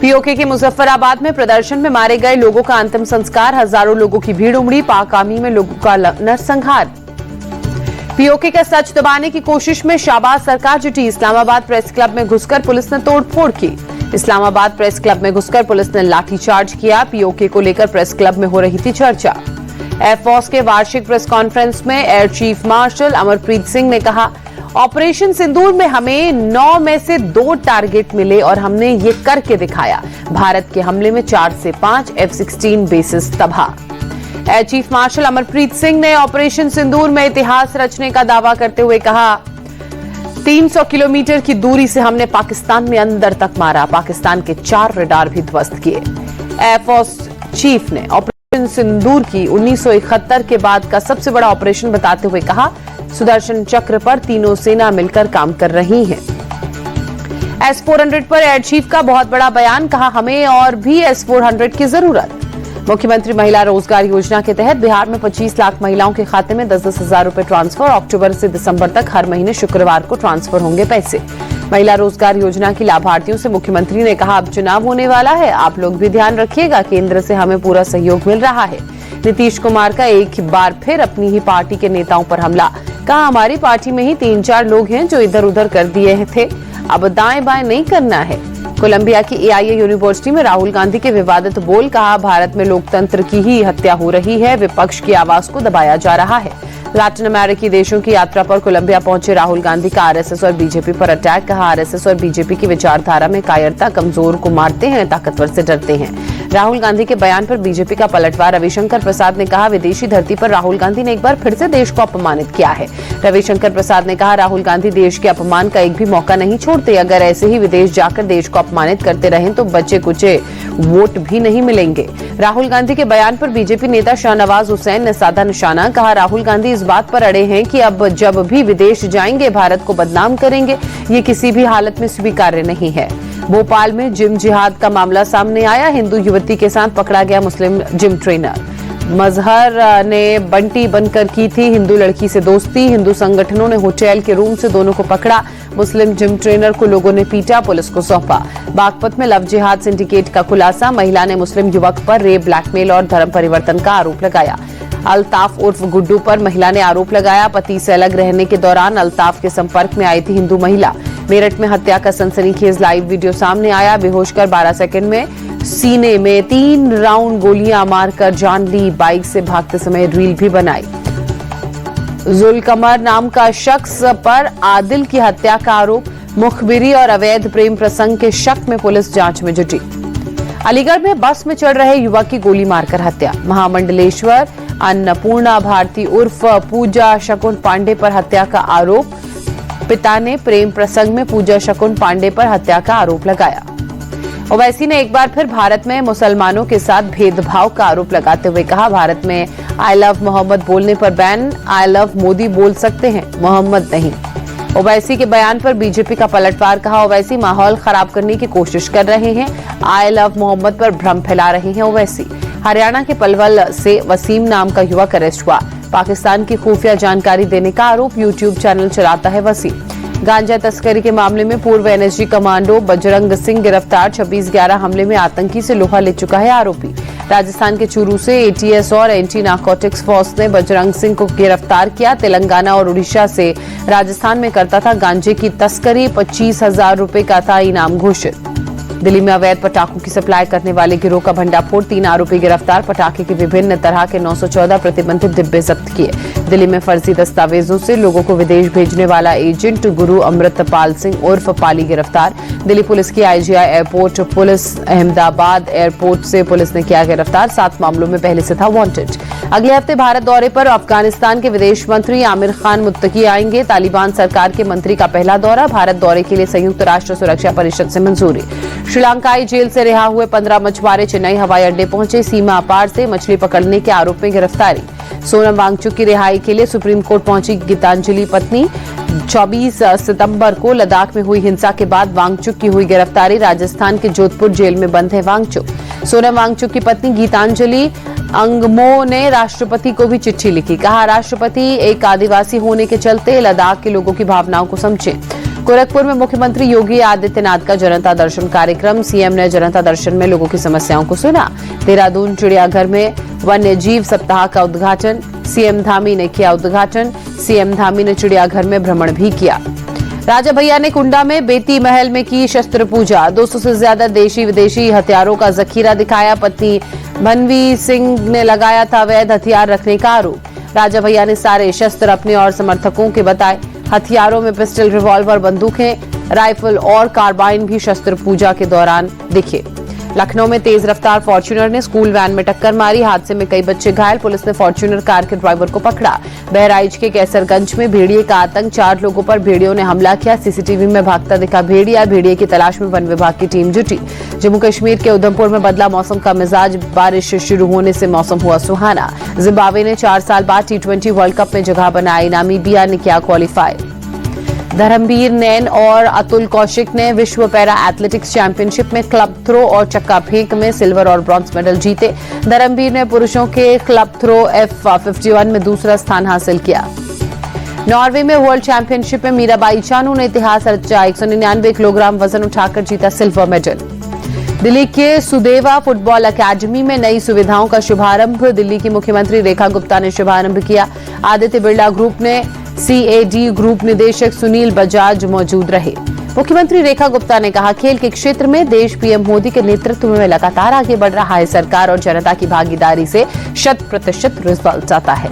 PoK के मुजफ्फराबाद में प्रदर्शन में मारे गए लोगों का अंतिम संस्कार, हजारों लोगों की भीड़ उमड़ी, पाक आर्मी में लोगों का नरसंहार। पीओके का सच दबाने की कोशिश में शाहबाज सरकार जुटी, इस्लामाबाद प्रेस क्लब में घुसकर पुलिस ने तोड़फोड़ की। इस्लामाबाद प्रेस क्लब में घुसकर पुलिस ने लाठीचार्ज किया। पीओके को लेकर प्रेस क्लब में हो रही थी चर्चा। एयरफोर्स के वार्षिक प्रेस कॉन्फ्रेंस में air chief marshal Amarpreet Singh ने कहा, ऑपरेशन सिंदूर में हमें 9 में से 2 टारगेट मिले और हमने ये करके दिखाया। भारत के हमले में 4 से 5 F-16 बेसिस तबाह। Air chief marshal Amarpreet Singh ने ऑपरेशन सिंदूर में इतिहास रचने का दावा करते हुए कहा, 300 किलोमीटर की दूरी से हमने पाकिस्तान में अंदर तक मारा। पाकिस्तान के 4 रडार भी ध्वस्त किए। एयरफोर्स चीफ ने ऑपरेशन सिंदूर की 1971 के बाद का सबसे बड़ा ऑपरेशन बताते हुए कहा, सुदर्शन चक्र पर तीनों सेना मिलकर काम कर रही हैं। S-400 पर एयर चीफ का बहुत बड़ा बयान, कहा हमें और भी S-400 की जरूरत। मुख्यमंत्री महिला रोजगार योजना के तहत बिहार में 25 लाख महिलाओं के खाते में 10-10 हजार रुपए ट्रांसफर। अक्टूबर से दिसंबर तक हर महीने शुक्रवार को ट्रांसफर होंगे पैसे। महिला रोजगार योजना की लाभार्थियों से मुख्यमंत्री ने कहा, अब चुनाव होने वाला है, आप लोग भी ध्यान रखिएगा, केंद्र से हमें पूरा सहयोग मिल रहा है। नीतीश कुमार का एक बार फिर अपनी ही पार्टी के नेताओं पर हमला, कहा हमारी पार्टी में ही 3-4 लोग हैं जो इधर उधर कर दिए थे, अब दाएं बाएं नहीं करना है। कोलंबिया की AIA यूनिवर्सिटी में राहुल गांधी के विवादित बोल, कहा भारत में लोकतंत्र की ही हत्या हो रही है, विपक्ष की आवाज को दबाया जा रहा है। लैटिन अमेरिकी देशों की यात्रा पर कोलंबिया पहुंचे राहुल गांधी का RSS और बीजेपी पर अटैक, कहा RSS और बीजेपी की विचारधारा में कायरता, कमजोर को मारते हैं, ताकतवर से डरते हैं। राहुल गांधी के बयान पर बीजेपी का पलटवार, रविशंकर प्रसाद ने कहा, विदेशी धरती पर राहुल गांधी ने एक बार फिर से देश को अपमानित किया है। रविशंकर प्रसाद ने कहा, राहुल गांधी देश के अपमान का एक भी मौका नहीं छोड़ते, अगर ऐसे ही विदेश जाकर देश को अपमानित करते रहें तो बच्चे कुचे वोट भी नहीं मिलेंगे। राहुल गांधी के बयान पर बीजेपी नेता शाहनवाज हुसैन ने साधा निशाना, कहा राहुल गांधी इस बात पर अड़े हैं कि अब जब भी विदेश जाएंगे भारत को बदनाम करेंगे, ये किसी भी हालत में स्वीकार्य नहीं है। भोपाल में जिम जिहाद का मामला सामने आया, हिंदू युवती के साथ पकड़ा गया मुस्लिम जिम ट्रेनर। मजहर ने बंटी बनकर की थी हिंदू लड़की से दोस्ती, हिंदू संगठनों ने होटल के रूम से दोनों को पकड़ा, मुस्लिम जिम ट्रेनर को लोगों ने पीटा, पुलिस को सौंपा। बागपत में लव जिहाद सिंडिकेट का खुलासा, महिला ने मुस्लिम युवक पर रेप, ब्लैकमेल और धर्म परिवर्तन का आरोप लगाया। अल्ताफ उर्फ गुड्डू पर महिला ने आरोप लगाया, पति से अलग रहने के दौरान अल्ताफ के संपर्क में आई थी हिंदू महिला। मेरठ में हत्या का सनसनीखेज लाइव वीडियो सामने आया, बेहोश कर 12 सेकंड में सीने में 3 राउंड गोलियां मारकर जान ली, बाइक से भागते समय रील भी बनाई। जुलकमर नाम का शख्स पर आदिल की हत्या का आरोप, मुखबिरी और अवैध प्रेम प्रसंग के शक में पुलिस जांच में जुटी। अलीगढ़ में बस में चढ़ रहे युवक की गोली मारकर हत्या, महामंडलेश्वर अन्नपूर्णा भारती उर्फ पूजा शकुन पांडे पर हत्या का आरोप, पिता ने प्रेम प्रसंग में पूजा शकुन पांडे पर हत्या का आरोप लगाया। ओवैसी ने एक बार फिर भारत में मुसलमानों के साथ भेदभाव का आरोप लगाते हुए कहा, भारत में आई लव मोहम्मद बोलने पर बैन, आई लव मोदी बोल सकते हैं, मोहम्मद नहीं। ओवैसी के बयान पर बीजेपी का पलटवार, कहा ओवैसी माहौल खराब करने की कोशिश कर रहे हैं, आई लव मोहम्मद पर भ्रम फैला रहे हैं ओवैसी। हरियाणा के पलवल से वसीम नाम का युवक अरेस्ट हुआ, पाकिस्तान की खुफिया जानकारी देने का आरोप, यूट्यूब चैनल चलाता है वसीम। गांजा तस्करी के मामले में पूर्व NSG कमांडो बजरंग सिंह गिरफ्तार, 26/11 हमले में आतंकी से लोहा ले चुका है आरोपी। राजस्थान के चूरू से ATS और एंटी नार्कोटिक्स फोर्स ने बजरंग सिंह को गिरफ्तार किया, तेलंगाना और उड़ीसा से राजस्थान में करता था गांजे की तस्करी, 25,000 रुपए का था इनाम घोषित। दिल्ली में अवैध पटाखों की सप्लाई करने वाले गिरोह का भंडाफोड़, 3 आरोपी गिरफ्तार, पटाखे के विभिन्न तरह के 914 प्रतिबंधित डिब्बे जब्त किए। दिल्ली में फर्जी दस्तावेजों से लोगों को विदेश भेजने वाला एजेंट गुरु अमृतपाल सिंह उर्फ पाली गिरफ्तार। दिल्ली पुलिस की IGI airport police Ahmedabad airport से पुलिस ने किया गिरफ्तार, 7 मामलों में पहले से था वांटेड। अगले हफ्ते भारत दौरे पर अफगानिस्तान के विदेश मंत्री आमिर खान मुत्तकी आएंगे, तालिबान सरकार के मंत्री का पहला दौरा, भारत दौरे के लिए संयुक्त राष्ट्र सुरक्षा परिषद से मंजूरी। श्रीलंकाई जेल से रिहा हुए 15 मछुआरे चेन्नई हवाई अड्डे पहुंचे, सीमा पार से मछली पकड़ने के आरोप में गिरफ्तारी। सोनम वांगचुक की रिहाई के लिए सुप्रीम कोर्ट पहुंची गीतांजलि पत्नी, 24 सितंबर को लद्दाख में हुई हिंसा के बाद वांगचुक की हुई गिरफ्तारी, राजस्थान के जोधपुर जेल में बंद है वांगचुक। सोनम वांगचुक की पत्नी गीतांजलि अंगमो ने राष्ट्रपति को भी चिट्ठी लिखी, कहा राष्ट्रपति एक आदिवासी होने के चलते लद्दाख के लोगों की भावनाओं को समझें। गोरखपुर में मुख्यमंत्री योगी आदित्यनाथ का जनता दर्शन कार्यक्रम। सीएम ने जनता दर्शन में लोगों की समस्याओं को सुना। देहरादून चिड़ियाघर में वन्य जीव सप्ताह का उद्घाटन। सीएम धामी ने किया उद्घाटन। सीएम धामी ने चिड़ियाघर में भ्रमण भी किया। राजा भैया ने कुंडा में बेती महल में की शस्त्र पूजा। 200 से ज्यादा देशी विदेशी हथियारों का जखीरा दिखाया। पत्नी मनवी सिंह ने लगाया था अवैध हथियार रखने का आरोप। राजा भैया ने सारे शस्त्र अपने और समर्थकों के बताए। हथियारों में पिस्टल, रिवॉल्वर, बंदूकें, राइफल और कार्बाइन भी शस्त्र पूजा के दौरान दिखे। लखनऊ में तेज रफ्तार फॉर्च्यूनर ने स्कूल वैन में टक्कर मारी। हादसे में कई बच्चे घायल। पुलिस ने फॉर्च्यूनर कार के ड्राइवर को पकड़ा। बहराइच के कैसरगंज में भेड़िए का आतंक। 4 लोगों पर भेड़ियों ने हमला किया। सीसीटीवी में भागता दिखा भेड़िया। भेड़िए की तलाश में वन विभाग की टीम जुटी। जम्मू कश्मीर के उधमपुर में बदला मौसम का मिजाज। बारिश शुरू होने से मौसम हुआ सुहाना। जिम्बाब्वे ने 4 साल बाद T20 वर्ल्ड कप में जगह बनाई। नामीबिया ने किया क्वालिफाई। धर्मवीर नैन और अतुल कौशिक ने विश्व पैरा एथलेटिक्स चैंपियनशिप में क्लब थ्रो और चक्का फेंक में सिल्वर और ब्रॉन्ज मेडल जीते। धर्मवीर ने पुरुषों के क्लब थ्रो F51 में दूसरा स्थान हासिल किया। नॉर्वे में वर्ल्ड चैंपियनशिप में मीराबाई चानू ने इतिहास रचा। 199 किलोग्राम वजन उठाकर जीता सिल्वर मेडल। दिल्ली के सुदेवा फुटबॉल अकादमी में नई सुविधाओं का शुभारंभ। दिल्ली की मुख्यमंत्री रेखा गुप्ता ने शुभारंभ किया। आदित्य बिरला ग्रुप ने CAD ग्रुप निदेशक सुनील बजाज मौजूद रहे। मुख्यमंत्री रेखा गुप्ता ने कहा, खेल के क्षेत्र में देश पीएम मोदी के नेतृत्व में लगातार आगे बढ़ रहा है। सरकार और जनता की भागीदारी से 100% रिजल्ट आता है।